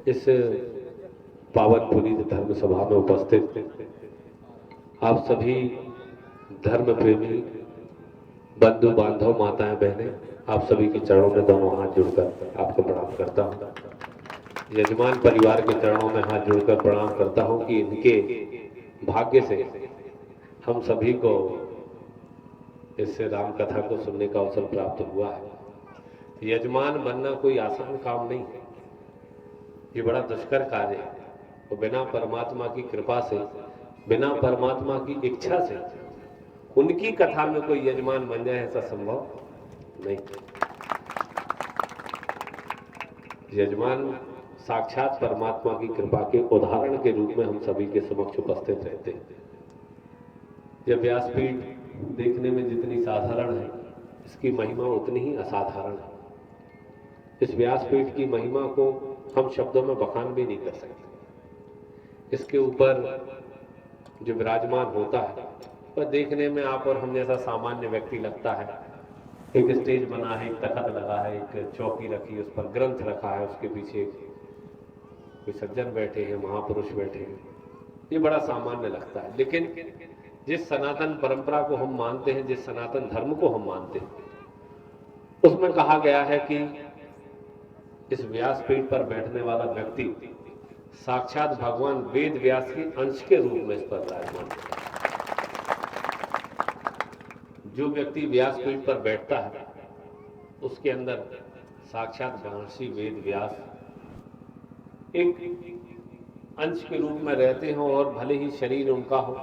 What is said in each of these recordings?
इस पावन पुनीत धर्म सभा में उपस्थित आप सभी धर्म प्रेमी बंधु बांधव माताएं बहनें, आप सभी के चरणों में दोनों हाथ जुड़कर आपको प्रणाम करता हूं। यजमान परिवार के चरणों में हाथ जुड़कर प्रणाम करता हूं कि इनके भाग्य से हम सभी को इस राम कथा को सुनने का अवसर प्राप्त हुआ है। यजमान बनना कोई आसान काम नहीं है, ये बड़ा दुष्कर कार्य है। और बिना परमात्मा की कृपा से, बिना परमात्मा की इच्छा से उनकी कथा में कोई यजमान बन जाए, ऐसा संभव नहीं। यजमान साक्षात परमात्मा की कृपा के उदाहरण के रूप में हम सभी के समक्ष उपस्थित रहते हैं। यह व्यासपीठ देखने में जितनी साधारण है, इसकी महिमा उतनी ही असाधारण है। इस व्यासपीठ की महिमा को हम शब्दों में बखान भी नहीं कर सकते। इसके ऊपर जो विराजमान होता है वह देखने में आप और हम जैसा सामान्य व्यक्ति लगता है। एक स्टेज बना है, एक तखत लगा है, एक चौकी रखी है, उस पर ग्रंथ रखा है, उसके पीछे कोई सज्जन बैठे हैं, महापुरुष बैठे हैं, ये बड़ा सामान्य लगता है। लेकिन जिस सनातन परंपरा को हम मानते हैं, जिस सनातन धर्म को हम मानते हैं, उसमें कहा गया है कि इस व्यासपीठ पर बैठने वाला व्यक्ति साक्षात भगवान वेद व्यास के अंश के रूप में इस पर विराजमान होता है। जो व्यक्ति व्यासपीठ पर बैठता है उसके अंदर साक्षात महर्षि वेद व्यास एक अंश के रूप में रहते हैं। और भले ही शरीर उनका हो,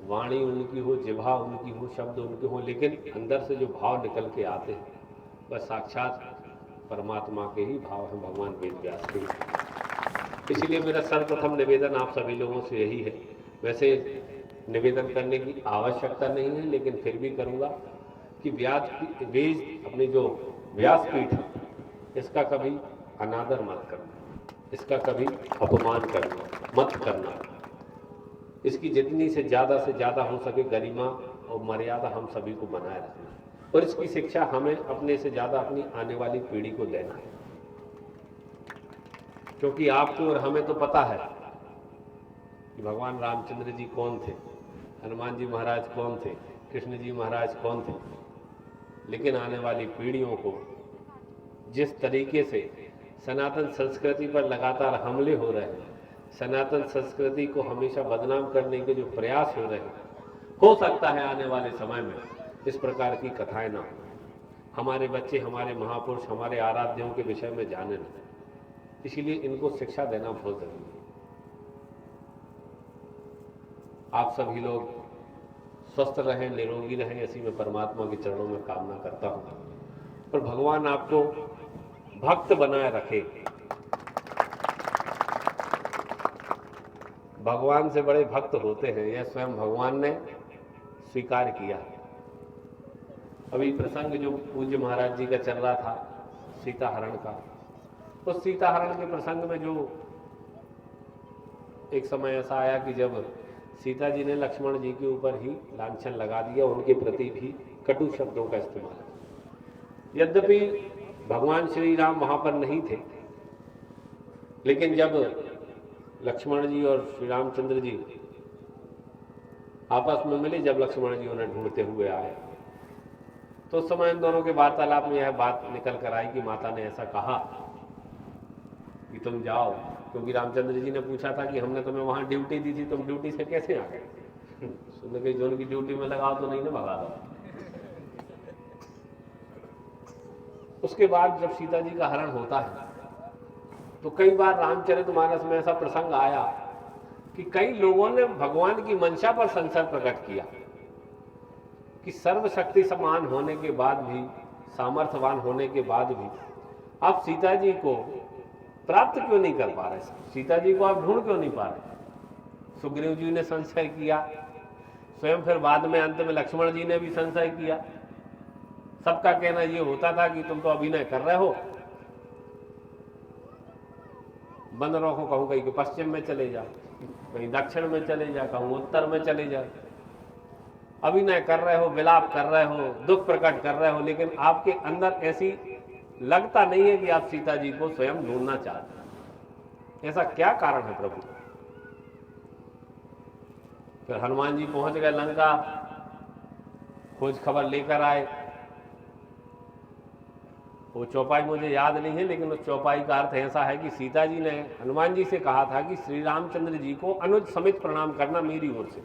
वाणी उनकी हो, जिह्वा उनकी हो, शब्द उनके हो, लेकिन अंदर से जो भाव निकल के आते हैं वह साक्षात परमात्मा के ही भाव हैं, भगवान वेद व्यास के। इसलिए मेरा सर्वप्रथम निवेदन आप सभी लोगों से यही है। वैसे निवेदन करने की आवश्यकता नहीं है, लेकिन फिर भी करूंगा कि वेद अपनी जो व्यासपीठ है इसका कभी अनादर मत करना, इसका कभी अपमान करना मत करना। इसकी जितनी से ज़्यादा हो सके गरिमा और मर्यादा हम सभी को बनाए रखना, और इसकी शिक्षा हमें अपने से ज़्यादा अपनी आने वाली पीढ़ी को देना है। क्योंकि आपको और हमें तो पता है कि भगवान रामचंद्र जी कौन थे, हनुमान जी महाराज कौन थे, कृष्ण जी महाराज कौन थे, लेकिन आने वाली पीढ़ियों को जिस तरीके से सनातन संस्कृति पर लगातार हमले हो रहे हैं, सनातन संस्कृति को हमेशा बदनाम करने के जो प्रयास हो रहे हैं, हो सकता है आने वाले समय में इस प्रकार की कथाएं ना हो। हमारे बच्चे हमारे महापुरुष, हमारे आराध्यों के विषय में जाने ना, इसलिए इनको शिक्षा देना बहुत जरूरी है। आप सभी लोग स्वस्थ रहें, निरोगी रहें, ऐसी मैं परमात्मा के चरणों में कामना करता हूं। और भगवान आपको भक्त बनाए रखे। भगवान से बड़े भक्त होते हैं, यह स्वयं भगवान ने स्वीकार किया। अभी प्रसंग जो पूज्य महाराज जी का चल रहा था सीता हरण का, उस सीता हरण के प्रसंग में जो एक समय ऐसा आया कि जब सीता जी ने लक्ष्मण जी के ऊपर ही लांछन लगा दिया, उनके प्रति भी कटु शब्दों का इस्तेमाल। यद्यपि भगवान श्री राम वहां पर नहीं थे, लेकिन जब लक्ष्मण जी और श्री रामचंद्र जी आपस में मिले, जब लक्ष्मण जी उन्हें ढूंढते हुए आए, तो उस समय इन दोनों के वार्तालाप में यह बात निकल कर आई कि माता ने ऐसा कहा कि तुम जाओ, क्योंकि रामचंद्र जी ने पूछा था कि हमने तुम्हें वहां ड्यूटी दी थी, तुम ड्यूटी से कैसे आ गए? सुनने गई जो उनकी ड्यूटी में लगाओ तो नहीं ना भगा दो। उसके बाद जब सीता जी का हरण होता है तो कई बार रामचरितमानस में ऐसा प्रसंग आया कि कई लोगों ने भगवान की मंशा पर संशय प्रकट किया कि सर्वशक्ति समान होने के बाद भी, सामर्थ्यवान होने के बाद भी आप सीता जी को प्राप्त क्यों नहीं कर पा रहे, सीता जी को आप ढूंढ क्यों नहीं पा रहे? सुग्रीव जी ने संशय किया, स्वयं फिर बाद में अंत में लक्ष्मण जी ने भी संशय किया। सबका कहना ये होता था कि तुम तो अभिनय कर रहे हो, बंदरों को कहूं कहीं पश्चिम में चले जाओ, कहीं दक्षिण में चले जाओ, कहूं उत्तर में चले जाओ, अभिनय कर रहे हो, विलाप कर रहे हो, दुख प्रकट कर रहे हो, लेकिन आपके अंदर ऐसी लगता नहीं है कि आप सीता जी को स्वयं ढूंढना चाहते हैं। ऐसा क्या कारण है प्रभु? फिर हनुमान जी पहुंच गए लंका, खोज खबर लेकर आए। वो चौपाई मुझे याद नहीं है, लेकिन उस चौपाई का अर्थ ऐसा है कि सीता जी ने हनुमान जी से कहा था कि श्री रामचंद्र जी को अनुज समेत प्रणाम करना मेरी ओर से।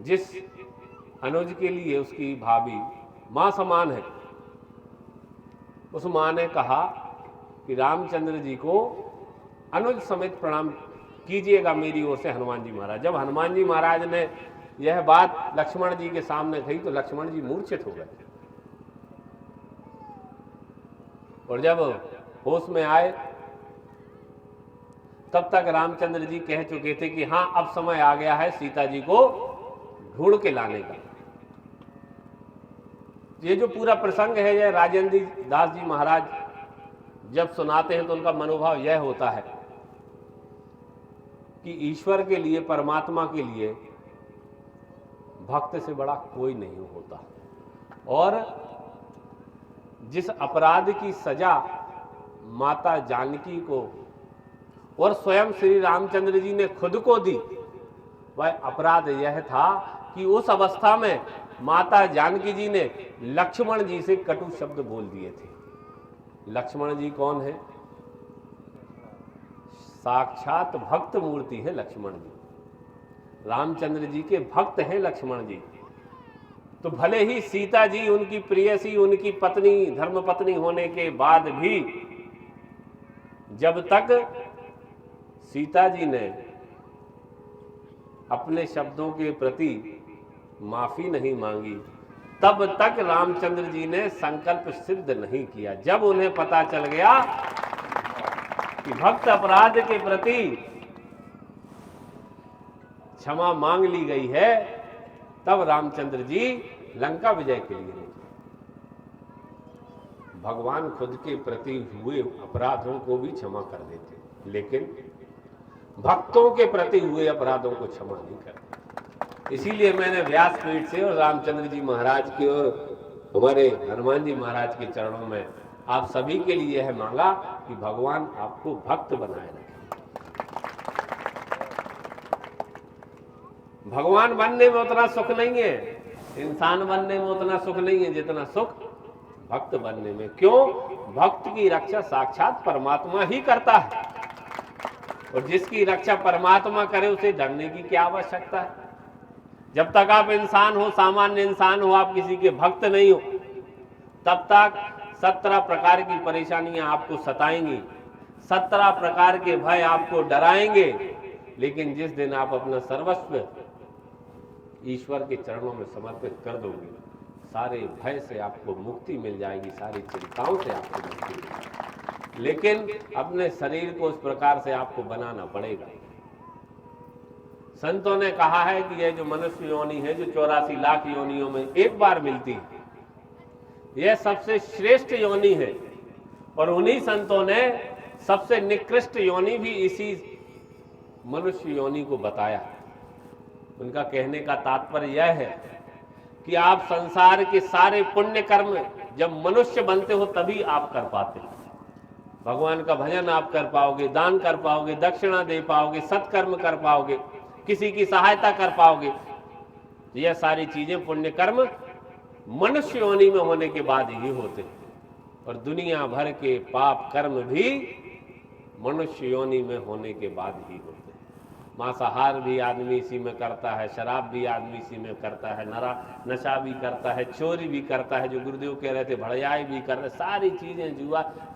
जिस अनुज के लिए उसकी भाभी मां समान है, उस मां ने कहा कि रामचंद्र जी को अनुज समेत प्रणाम कीजिएगा मेरी ओर से हनुमान जी महाराज। जब हनुमान जी महाराज ने यह बात लक्ष्मण जी के सामने कही तो लक्ष्मण जी मूर्छित हो गए, और जब होश में आए तब तक रामचंद्र जी कह चुके थे कि हां, अब समय आ गया है सीता जी को ढूंढ के लाने का। ये जो पूरा प्रसंग है, यह राजेंद्र दास जी महाराज जब सुनाते हैं तो उनका मनोभाव यह होता है कि ईश्वर के लिए, परमात्मा के लिए भक्त से बड़ा कोई नहीं होता। और जिस अपराध की सजा माता जानकी को और स्वयं श्री रामचंद्र जी ने खुद को दी, वह अपराध यह था कि उस अवस्था में माता जानकी जी ने लक्ष्मण जी से कटु शब्द बोल दिए थे। लक्ष्मण जी कौन है? साक्षात भक्त मूर्ति है लक्ष्मण जी, रामचंद्र जी के भक्त हैं लक्ष्मण जी। तो भले ही सीता जी उनकी प्रेयसी, उनकी पत्नी, धर्म पत्नी होने के बाद भी जब तक सीता जी ने अपने शब्दों के प्रति माफी नहीं मांगी, तब तक रामचंद्र जी ने संकल्प सिद्ध नहीं किया। जब उन्हें पता चल गया कि भक्त अपराध के प्रति क्षमा मांग ली गई है, तब रामचंद्र जी लंका विजय के लिए निकले। भगवान खुद के प्रति हुए अपराधों को भी क्षमा कर देते, लेकिन भक्तों के प्रति हुए अपराधों को क्षमा नहीं करते। इसीलिए मैंने व्यासपीठ से और रामचंद्र जी महाराज की और हमारे हनुमान जी महाराज के चरणों में आप सभी के लिए यह मांगा कि भगवान आपको भक्त बनाए रखें। भगवान बनने में उतना सुख नहीं है, इंसान बनने में उतना सुख नहीं है जितना सुख भक्त बनने में। क्यों? भक्त की रक्षा साक्षात परमात्मा ही करता है, और जिसकी रक्षा परमात्मा करे उसे डरने की क्या आवश्यकता है। जब तक आप इंसान हो, सामान्य इंसान हो, आप किसी के भक्त नहीं हो, तब तक 17 प्रकार की परेशानियां आपको सताएंगी, 17 प्रकार के भय आपको डराएंगे। लेकिन जिस दिन आप अपना सर्वस्व ईश्वर के चरणों में समर्पित कर दोगे, सारे भय से आपको मुक्ति मिल जाएगी, सारी चिंताओं से आपको मुक्ति मिल जाएगी। लेकिन अपने शरीर को उस प्रकार से आपको बनाना पड़ेगा। संतों ने कहा है कि यह जो मनुष्य योनि है, जो 84 लाख योनियों में एक बार मिलती है, यह सबसे श्रेष्ठ योनि है। और उन्हीं संतों ने सबसे निकृष्ट योनि भी इसी मनुष्य योनि को बताया। उनका कहने का तात्पर्य यह है कि आप संसार के सारे पुण्य कर्म जब मनुष्य बनते हो तभी आप कर पाते हैं। भगवान का भजन आप कर पाओगे, दान कर पाओगे, दक्षिणा दे पाओगे, सत्कर्म कर पाओगे, किसी की सहायता कर पाओगे। यह सारी चीजें पुण्य कर्म मनुष्य योनि में होने के बाद ही होते हैं। और दुनिया भर के पाप कर्म भी मनुष्य योनि में होने के बाद ही होते हैं। मांसाहार भी आदमी इसी में करता है, शराब भी आदमी इसी में करता है, नशा भी करता है, चोरी भी करता है, जो गुरुदेव कह रहे थे भड़याई भी कर रहे, सारी चीजें,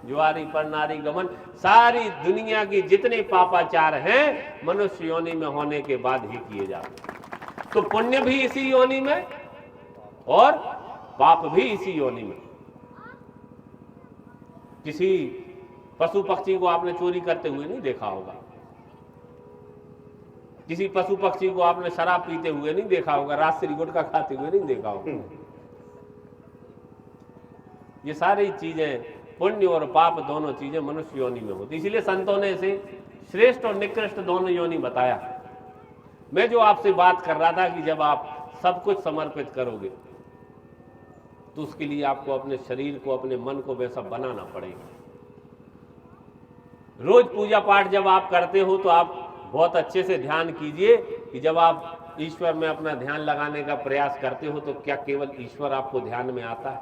जुआरी पर नारी गमन, सारी दुनिया की जितने पापाचार हैं मनुष्य योनि में होने के बाद ही किए जाते हैं। तो पुण्य भी इसी योनि में और पाप भी इसी योनि में। किसी पशु पक्षी को आपने चोरी करते हुए नहीं देखा होगा, किसी पशु पक्षी को आपने शराब पीते हुए नहीं देखा होगा, रात्रि गुटखा खाते हुए नहीं देखा होगा। ये सारी चीजें, पुण्य और पाप दोनों चीजें मनुष्य योनि में होती। इसलिए संतों ने इसे श्रेष्ठ और निकृष्ट दोनों योनि बताया। मैं जो आपसे बात कर रहा था कि जब आप सब कुछ समर्पित करोगे तो उसके लिए आपको अपने शरीर को, अपने मन को वैसा बनाना पड़ेगा। रोज पूजा पाठ जब आप करते हो तो आप बहुत अच्छे से ध्यान कीजिए कि जब आप ईश्वर में अपना ध्यान लगाने का प्रयास करते हो तो क्या केवल ईश्वर आपको ध्यान में आता है?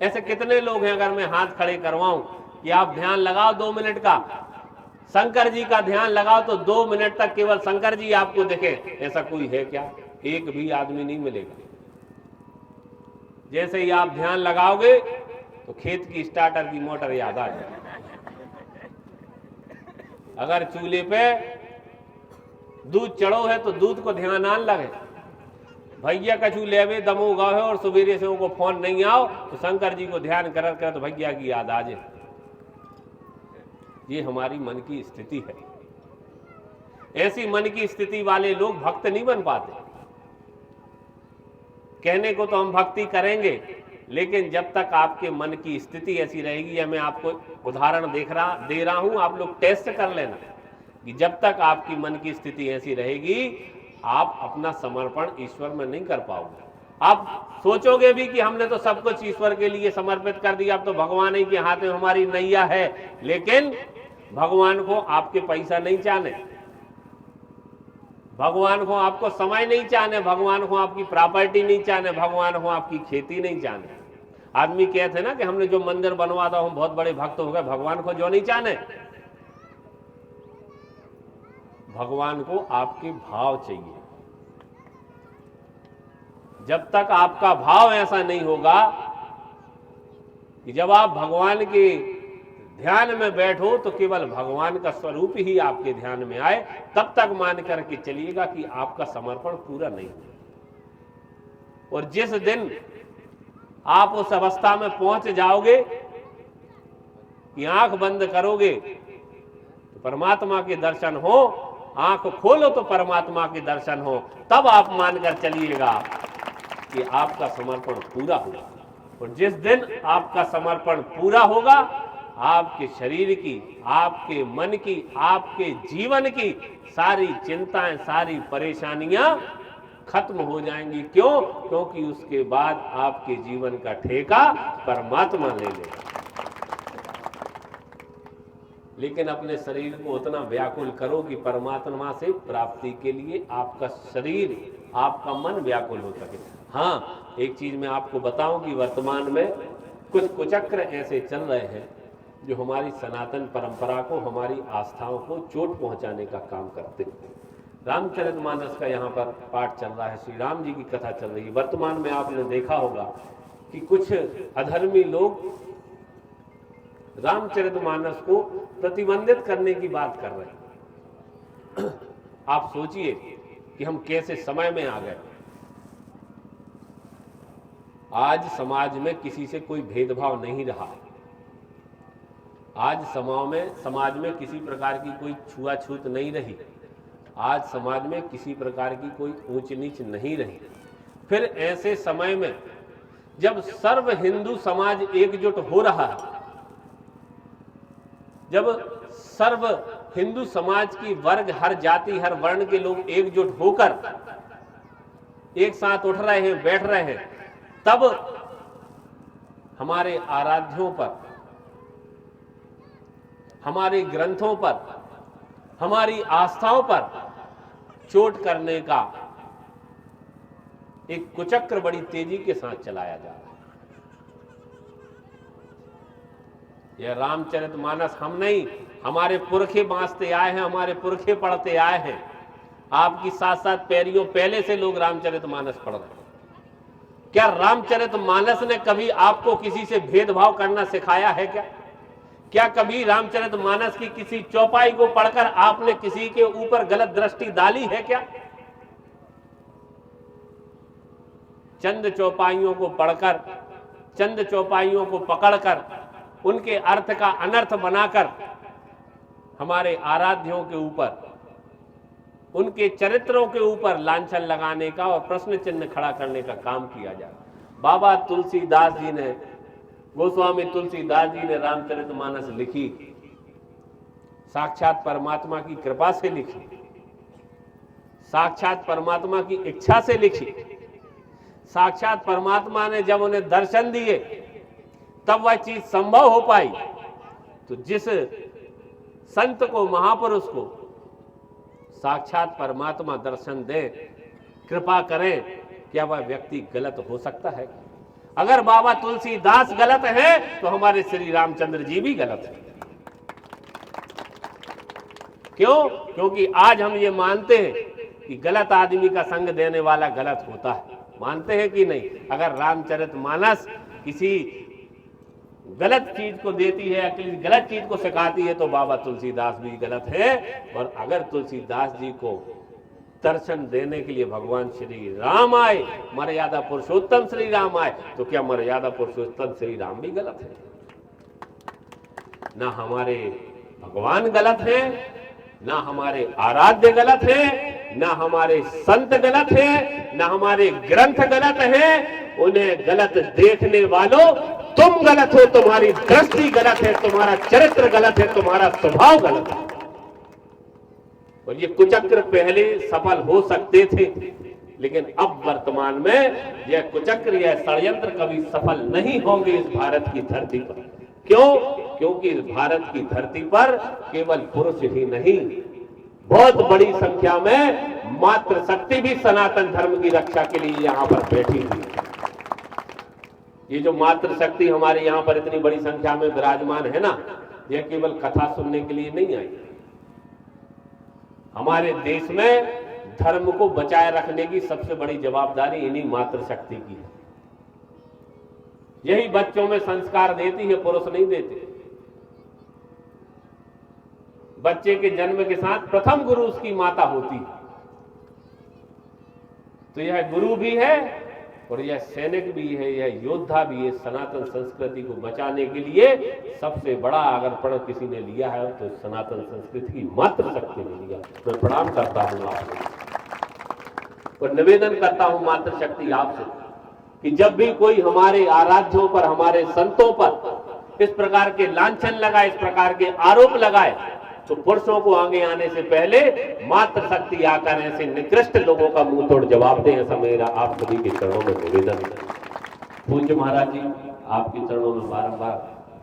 ऐसे कितने लोग हैं, अगर मैं हाथ खड़े करवाऊं कि आप ध्यान लगाओ 2 मिनट का, शंकर जी का ध्यान लगाओ, तो 2 मिनट तक केवल शंकर जी आपको दिखे, ऐसा कोई है क्या? एक भी आदमी नहीं मिलेगा। जैसे ही आप ध्यान लगाओगे तो खेत की स्टार्टर की मोटर याद आ जाए। अगर चूल्हे पे दूध चढ़ो है तो दूध को ध्यान आन लगे, भैया कछु लेवे दमो गाँव है और सवेरे से उनको फोन नहीं आओ तो शंकर जी को ध्यान कर तो भैया की याद आ जाए। ये हमारी मन की स्थिति है। ऐसी मन की स्थिति वाले लोग भक्त नहीं बन पाते। कहने को तो हम भक्ति करेंगे, लेकिन जब तक आपके मन की स्थिति ऐसी रहेगी, या मैं आपको उदाहरण दे रहा हूं, आप लोग टेस्ट कर लेना कि जब तक आपकी मन की स्थिति ऐसी रहेगी, आप अपना समर्पण ईश्वर में नहीं कर पाओगे। आप सोचोगे भी कि हमने तो सब कुछ ईश्वर के लिए समर्पित कर दिया, अब तो भगवान ही के हाथ में हमारी नैया है। लेकिन भगवान को आपके पैसा नहीं चाहने, भगवान को आपको समय नहीं चाहने, भगवान को आपकी प्रॉपर्टी नहीं चाहने, भगवान को आपकी खेती नहीं चाहने। आदमी कहते ना कि हमने जो मंदिर बनवा था हम बहुत बड़े भक्त हो गए, भगवान को जो नहीं चाहने, भगवान को आपके भाव चाहिए। जब तक आपका भाव ऐसा नहीं होगा कि जब आप भगवान के ध्यान में बैठो तो केवल भगवान का स्वरूप ही आपके ध्यान में आए, तब तक मान करके चलिएगा कि आपका समर्पण पूरा नहीं हुआ। और जिस दिन आप उस अवस्था में पहुंच जाओगे कि आंख बंद करोगे तो परमात्मा के दर्शन हो, आंख खोलो तो परमात्मा के दर्शन हो, तब आप मानकर चलिएगा कि आपका समर्पण पूरा होगा। और जिस दिन आपका समर्पण पूरा होगा, आपके शरीर की, आपके मन की, आपके जीवन की सारी चिंताएं, सारी परेशानियां खत्म हो जाएंगी। क्यों? क्योंकि उसके बाद आपके जीवन का ठेका परमात्मा ले लेगा। लेकिन अपने शरीर को उतना व्याकुल करो कि परमात्मा से प्राप्ति के लिए आपका शरीर, आपका मन व्याकुल हो सके। हाँ, एक चीज मैं आपको बताऊं कि वर्तमान में कुछ कुचक्र ऐसे चल रहे हैं जो हमारी सनातन परंपरा को, हमारी आस्थाओं को चोट पहुंचाने का काम करते हैं। रामचरितमानस का यहाँ पर पाठ चल रहा है, श्री राम जी की कथा चल रही है। वर्तमान में आपने देखा होगा कि कुछ अधर्मी लोग रामचरितमानस को प्रतिबंधित करने की बात कर रहे हैं। आप सोचिए कि हम कैसे समय में आ गए। आज समाज में किसी से कोई भेदभाव नहीं रहा। आज समाज में किसी प्रकार की कोई छुआछूत नहीं रही। आज समाज में किसी प्रकार की कोई ऊंच नीच नहीं रही। फिर ऐसे समय में जब सर्व हिंदू समाज एकजुट हो रहा है, जब सर्व हिंदू समाज की वर्ग, हर जाति, हर वर्ण के लोग एकजुट होकर एक साथ उठ रहे हैं, बैठ रहे हैं, तब हमारे आराध्यों पर, हमारे ग्रंथों पर, हमारी आस्थाओं पर चोट करने का एक कुचक्र बड़ी तेजी के साथ चलाया जा रहा है। यह रामचरितमानस हम नहीं, हमारे पुरखे बांचते आए हैं, हमारे पुरखे पढ़ते आए हैं। आपकी साथ साथ पैरियों पहले से लोग रामचरितमानस पढ़ रहे हैं। क्या रामचरितमानस ने कभी आपको किसी से भेदभाव करना सिखाया है क्या? क्या कभी रामचरितमानस की किसी चौपाई को पढ़कर आपने किसी के ऊपर गलत दृष्टि डाली है क्या? चंद चौपाइयों को पढ़कर, चंद चौपाइयों को पकड़कर उनके अर्थ का अनर्थ बनाकर हमारे आराध्यों के ऊपर, उनके चरित्रों के ऊपर लांछन लगाने का और प्रश्न चिन्ह खड़ा करने का काम किया जाए। बाबा तुलसीदास जी ने, गोस्वामी तुलसीदास जी ने रामचरितमानस लिखी, साक्षात परमात्मा की कृपा से लिखी, साक्षात परमात्मा की इच्छा से लिखी। साक्षात परमात्मा ने जब उन्हें दर्शन दिए तब वह चीज संभव हो पाई। तो जिस संत को, महापुरुष को साक्षात परमात्मा दर्शन दे, कृपा करें, क्या वह व्यक्ति गलत हो सकता है? अगर बाबा तुलसीदास गलत है तो हमारे श्री रामचंद्र जी भी गलत है। क्यों? क्योंकि आज हम ये मानते हैं कि गलत आदमी का संग देने वाला गलत होता है। मानते हैं कि नहीं? अगर रामचरितमानस किसी गलत चीज को देती है, किसी गलत चीज को सिखाती है, तो बाबा तुलसीदास भी गलत है। और अगर तुलसीदास जी को दर्शन देने के लिए भगवान श्री राम आए, मर्यादा पुरुषोत्तम श्री राम आए, तो क्या मर्यादा पुरुषोत्तम श्री राम भी गलत है? ना हमारे भगवान गलत है, ना हमारे आराध्य गलत है, ना हमारे संत गलत है, ना हमारे ग्रंथ गलत है। उन्हें गलत देखने वालों, तुम गलत हो, तुम्हारी दृष्टि गलत है, तुम्हारा चरित्र गलत है, तुम्हारा स्वभाव गलत है। और ये कुचक्र पहले सफल हो सकते थे, लेकिन अब वर्तमान में यह कुचक्र, यह षड्यंत्र कभी सफल नहीं होंगे इस भारत की धरती पर। क्यों? क्योंकि इस भारत की धरती पर केवल पुरुष ही नहीं, बहुत बड़ी संख्या में मातृ शक्ति भी सनातन धर्म की रक्षा के लिए यहां पर बैठी हुई है। ये जो मातृ शक्ति हमारे यहां पर इतनी बड़ी संख्या में विराजमान है ना, यह केवल कथा सुनने के लिए नहीं आई। हमारे देश में धर्म को बचाए रखने की सबसे बड़ी जवाबदारी इन्हीं मातृ शक्ति की है। यही बच्चों में संस्कार देती है, पुरुष नहीं देते। बच्चे के जन्म के साथ प्रथम गुरु उसकी माता होती है। तो यह गुरु भी है और यह सैनिक भी है, यह योद्धा भी है। सनातन संस्कृति को बचाने के लिए सबसे बड़ा अगर प्रण किसी ने लिया है तो सनातन संस्कृति की मातृ शक्ति ने लिया। मैं प्रणाम करता हूं आपको और निवेदन करता हूं मातृ शक्ति आपसे कि जब भी कोई हमारे आराध्यों पर, हमारे संतों पर इस प्रकार के लांछन लगाए, इस प्रकार के आरोप लगाए, तो पुरुषों को आगे आने से पहले मातृ शक्ति आकर ऐसे निकृष्ट लोगों का मुंह तोड़ जवाब दे। ऐसा मेरा आप सभी के चरणों में निवेदन है। पूज्य महाराज जी, आपके चरणों में बारंबार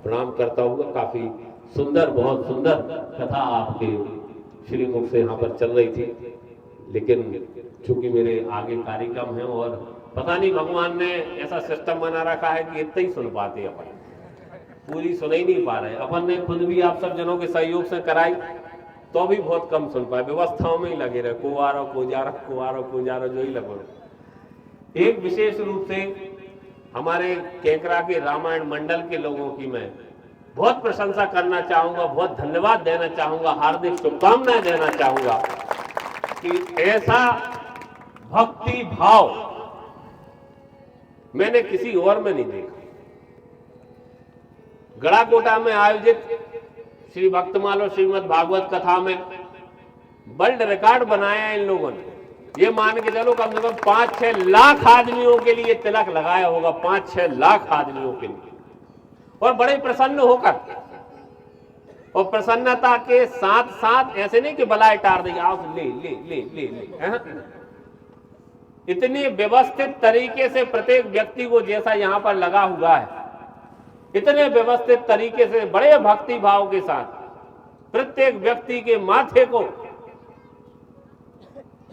प्रणाम करता हुआ, काफी सुंदर, बहुत सुंदर कथा आपके श्रीमुख से यहाँ पर चल रही थी, लेकिन चूंकि मेरे आगे कार्यक्रम है और पता नहीं भगवान ने ऐसा सिस्टम बना रखा है कि इतना ही सुन पाते, अपन पूरी सुन ही नहीं पा रहे। अपन ने खुद भी आप सब जनों के सहयोग से कराई तो भी बहुत कम सुन पाए, व्यवस्थाओं में ही लगे रहे, कुवारो को जा रहा जो ही लगो। एक विशेष रूप से हमारे केकरा के रामायण मंडल के लोगों की मैं बहुत प्रशंसा करना चाहूंगा, बहुत धन्यवाद देना चाहूंगा, हार्दिक शुभकामनाएं देना चाहूंगा कि ऐसा भक्ति भाव मैंने किसी और में नहीं देखा। गड़ाकोटा में आयोजित श्री भक्तमाल और श्रीमद् भागवत कथा में वर्ल्ड रिकॉर्ड बनाया इन लोगों ने। ये मान के चलो कम से कम 5-6 लाख आदमियों के लिए तिलक लगाया होगा, 5-6 लाख आदमियों के लिए, और बड़े प्रसन्न होकर, और प्रसन्नता के साथ साथ ऐसे नहीं कि बलाए टार दी, आओ ले ले ले ले ले, इतनी व्यवस्थित तरीके से प्रत्येक व्यक्ति को जैसा यहां पर लगा हुआ है, इतने व्यवस्थित तरीके से बड़े भक्ति भाव के साथ प्रत्येक व्यक्ति के माथे को,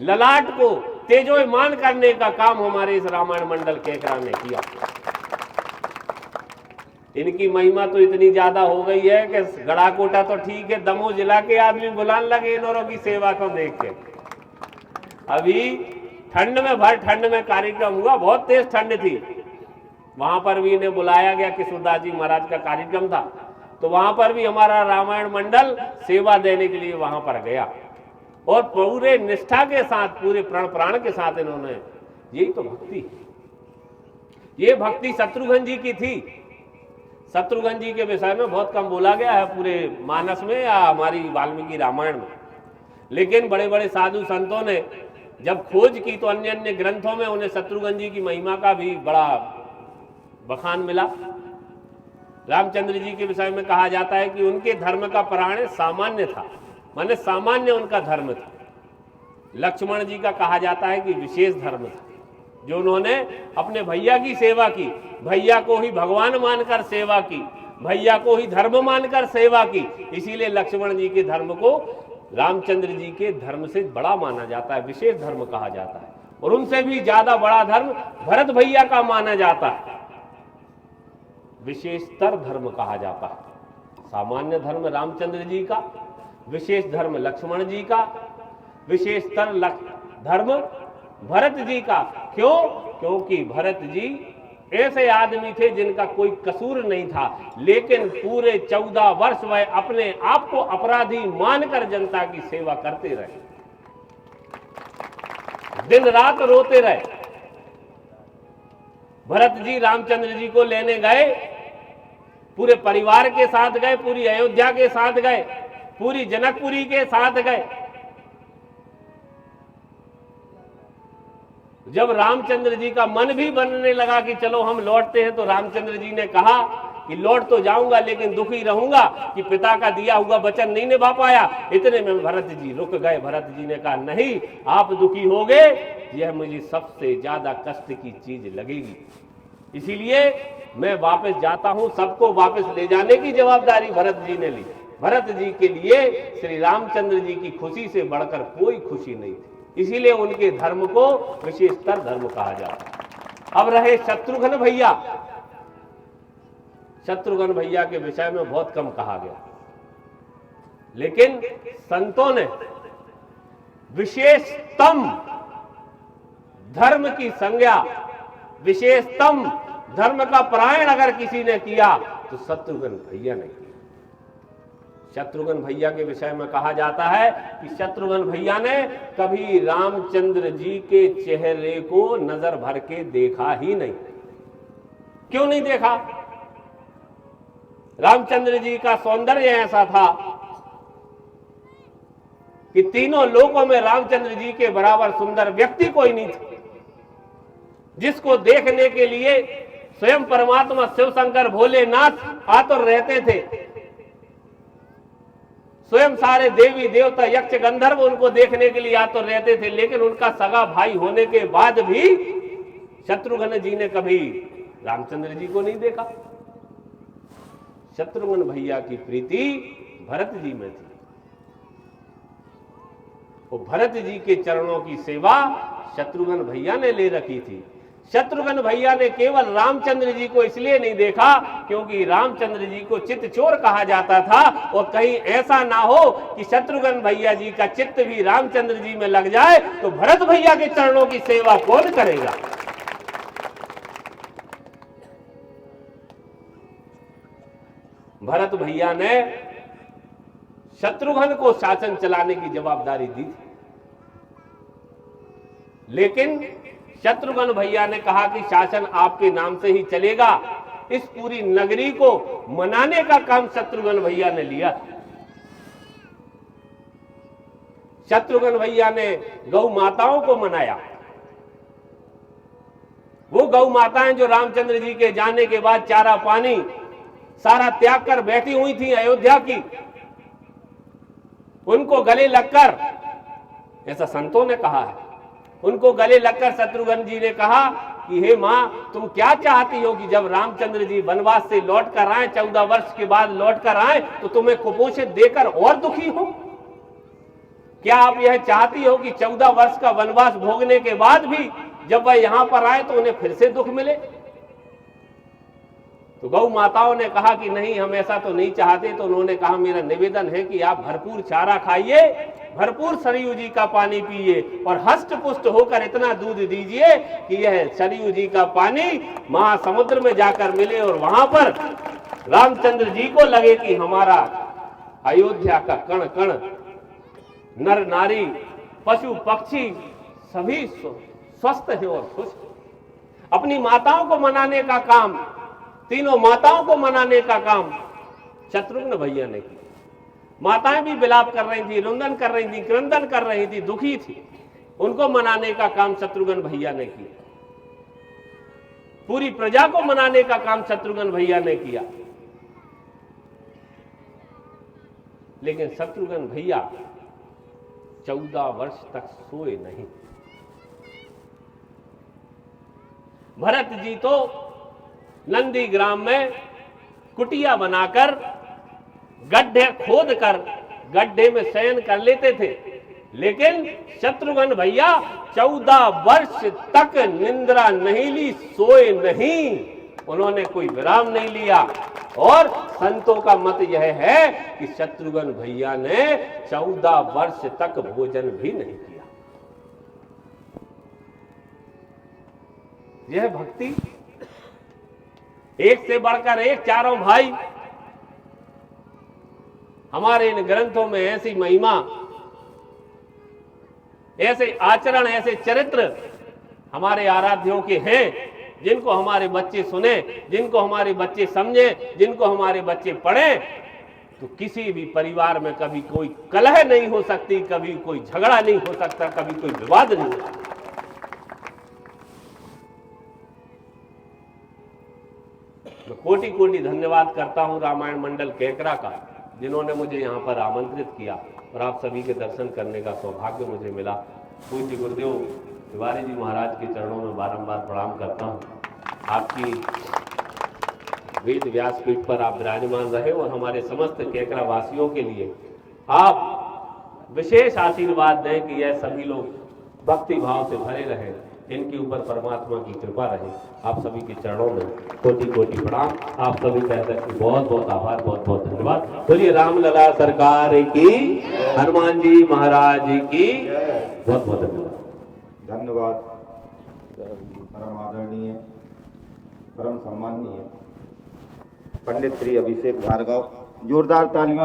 ललाट को तेजोयमान करने का काम हमारे इस रामायण मंडल केकरा ने किया। इनकी महिमा तो इतनी ज्यादा हो गई है कि गड़ाकोटा तो ठीक है, दमोह जिला के आदमी बुलाने लगे इन की सेवा को देख के। अभी ठंड में, भर ठंड में कार्यक्रम हुआ, बहुत तेज ठंड थी, वहां पर भी इन्हें बुलाया गया, किशोरदास जी महाराज का कार्यक्रम था, तो वहां पर भी हमारा रामायण मंडल सेवा देने के लिए वहां पर गया, और पूरे निष्ठा के साथ, पूरे प्राण प्राण के साथ इन्होंने, यही तो भक्ति, ये भक्ति शत्रुघ्न जी की थी। शत्रुघ्न जी के विषय में बहुत कम बोला गया है पूरे मानस में या हमारी वाल्मीकि रामायण में, लेकिन बड़े बड़े साधु संतों ने जब खोज की तो अन्य अन्य ग्रंथों में उन्हें शत्रुघ्न जी की महिमा का भी बड़ा बखान मिला। रामचंद्र जी के विषय में कहा जाता है कि उनके धर्म का प्राण सामान्य था, माने सामान्य उनका धर्म था। लक्ष्मण जी का कहा जाता है कि विशेष धर्म था, जो उन्होंने अपने भैया की सेवा की, भैया को ही भगवान मानकर सेवा की, भैया को ही धर्म मानकर सेवा की, इसीलिए लक्ष्मण जी के धर्म को रामचंद्र जी के धर्म से बड़ा माना जाता है, विशेष धर्म कहा जाता है। और उनसे भी ज्यादा बड़ा धर्म भरत भैया का माना जाता है, विशेषतर धर्म कहा जाता है। सामान्य धर्म रामचंद्र जी का, विशेष धर्म लक्ष्मण जी का, विशेषतर धर्म भरत जी का। क्यों? क्योंकि भरत जी ऐसे आदमी थे जिनका कोई कसूर नहीं था, लेकिन पूरे 14 वर्ष वह अपने आप को अपराधी मानकर जनता की सेवा करते रहे, दिन रात रोते रहे। भरत जी रामचंद्र जी को लेने गए, पूरे परिवार के साथ गए, पूरी अयोध्या के साथ गए, पूरी जनकपुरी के साथ गए। जब रामचंद्र जी का मन भी बनने लगा कि चलो हम लौटते हैं, तो रामचंद्र जी ने कहा कि लौट तो जाऊंगा लेकिन दुखी रहूंगा कि पिता का दिया हुआ वचन नहीं निभा पाया। इतने में भरत जी रुक गए। भरत जी ने कहा नहीं, आप दुखी होगे, यह मुझे सबसे ज्यादा कष्ट की चीज लगेगी, इसीलिए मैं वापस जाता हूं। सबको वापस ले जाने की जवाबदारी भरत जी ने ली। भरत जी के लिए श्री रामचंद्र जी की खुशी से बढ़कर कोई खुशी नहीं थी, इसीलिए उनके धर्म को विशेषतर धर्म कहा जाता है। अब रहे शत्रुघ्न भैया। शत्रुघ्न भैया के विषय में बहुत कम कहा गया, लेकिन संतों ने विशेषतम धर्म की संज्ञा, विशेषतम धर्म का परायण अगर किसी ने किया तो शत्रुघ्न भैया ने किया। शत्रुघ्न भैया के विषय में कहा जाता है कि शत्रुघ्न भैया ने कभी रामचंद्र जी के चेहरे को नजर भर के देखा ही नहीं। क्यों नहीं देखा? रामचंद्र जी का सौंदर्य ऐसा था कि तीनों लोकों में रामचंद्र जी के बराबर सुंदर व्यक्ति कोई नहीं था, जिसको देखने के लिए स्वयं परमात्मा शिव शंकर भोलेनाथ आतुर रहते थे। स्वयं सारे देवी देवता यक्ष गंधर्व उनको देखने के लिए आतुर रहते थे, लेकिन उनका सगा भाई होने के बाद भी शत्रुघ्न जी ने कभी रामचंद्र जी को नहीं देखा। शत्रुघ्न भैया की प्रीति भरत जी में थी, वो भरत जी के चरणों की सेवा शत्रुघ्न भैया ने ले रखी थी। शत्रुघ्न भैया ने केवल रामचंद्र जी को इसलिए नहीं देखा क्योंकि रामचंद्र जी को चित्त चोर कहा जाता था, और कहीं ऐसा ना हो कि शत्रुघ्न भैया जी का चित्त भी रामचंद्र जी में लग जाए तो भरत भैया के चरणों की सेवा कौन करेगा। भरत भैया ने शत्रुघ्न को शासन चलाने की जवाबदारी दी थी, लेकिन शत्रुघ्न भैया ने कहा कि शासन आपके नाम से ही चलेगा। इस पूरी नगरी को मनाने का काम शत्रुघ्न भैया ने लिया। शत्रुघ्न भैया ने गौ माताओं को मनाया। वो गौ माताएं जो रामचंद्र जी के जाने के बाद चारा पानी सारा त्याग कर बैठी हुई थी अयोध्या की, उनको गले लगकर, ऐसा संतों ने कहा है, उनको गले लगकर शत्रुघ्न जी ने कहा कि हे मां, तुम क्या चाहती हो कि जब रामचंद्र जी वनवास से लौट कर आए, 14 वर्ष के बाद लौट कर आए, तो तुम्हें कुपोषित देकर और दुखी हो? क्या आप यह चाहती हो कि 14 वर्ष का वनवास भोगने के बाद भी जब वह यहां पर आए तो उन्हें फिर से दुख मिले? तो गौ माताओं ने कहा कि नहीं, हम ऐसा तो नहीं चाहते। तो उन्होंने कहा मेरा निवेदन है कि आप भरपूर चारा खाइए, भरपूर सरयू जी का पानी पिए और हष्ट पुष्ट होकर इतना दूध दीजिए कि यह सरयू जी का पानी महासमुद्र में जाकर मिले और वहां पर रामचंद्र जी को लगे कि हमारा अयोध्या का कण कण, नर नारी, पशु पक्षी सभी स्वस्थ है और खुश। अपनी माताओं को मनाने का काम, तीनों माताओं को मनाने का काम शत्रुघ्न भैया ने किया। माताएं भी विलाप कर रही थी, रुंदन कर रही थी, क्रंदन कर रही थी, दुखी थी, उनको मनाने का काम शत्रुघ्न भैया ने किया। पूरी प्रजा को मनाने का काम शत्रुघ्न भैया ने किया। लेकिन शत्रुघ्न भैया 14 वर्ष तक सोए नहीं। भरत जी तो नंदी ग्राम में कुटिया बनाकर गड्ढे खोद कर गड्ढे में शयन कर लेते थे। लेकिन शत्रुघ्न भैया 14 वर्ष तक निंद्रा नहीं ली, सोए नहीं, उन्होंने कोई विराम नहीं लिया। और संतों का मत यह है कि शत्रुघ्न भैया ने 14 वर्ष तक भोजन भी नहीं किया। यह भक्ति, एक से बढ़कर एक, चारों भाई। हमारे इन ग्रंथों में ऐसी महिमा, ऐसे आचरण, ऐसे चरित्र हमारे आराध्यों के हैं, जिनको हमारे बच्चे सुने, जिनको हमारे बच्चे समझे, जिनको हमारे बच्चे पढ़े, तो किसी भी परिवार में कभी कोई कलह नहीं हो सकती, कभी कोई झगड़ा नहीं हो सकता, कभी कोई विवाद नहीं हो सकता। मैं कोटि कोटि धन्यवाद करता हूं रामायण मंडल केकरा का, जिन्होंने मुझे यहाँ पर आमंत्रित किया और आप सभी के दर्शन करने का सौभाग्य मुझे मिला। पूज्य गुरुदेव तिवारी जी महाराज के चरणों में बारंबार प्रणाम करता हूँ। आपकी वेद व्यासपीठ पर आप विराजमान रहे और हमारे समस्त केकरा वासियों के लिए आप विशेष आशीर्वाद दें कि यह सभी लोग भक्ति भाव से भरे रहे, इनके ऊपर परमात्मा की कृपा रहे। आप सभी के चरणों में कोटि कोटि प्रणाम। आप सभी कहते हैं बहुत बहुत आभार, बहुत बहुत धन्यवाद। बोलिए रामलला सरकार की, हनुमान जी महाराज की बहुत बहुत धन्यवाद। धन्यवाद। परम आदरणीय, परम सम्माननीय पंडित श्री अभिषेक भार्गव, जोरदार तालियां।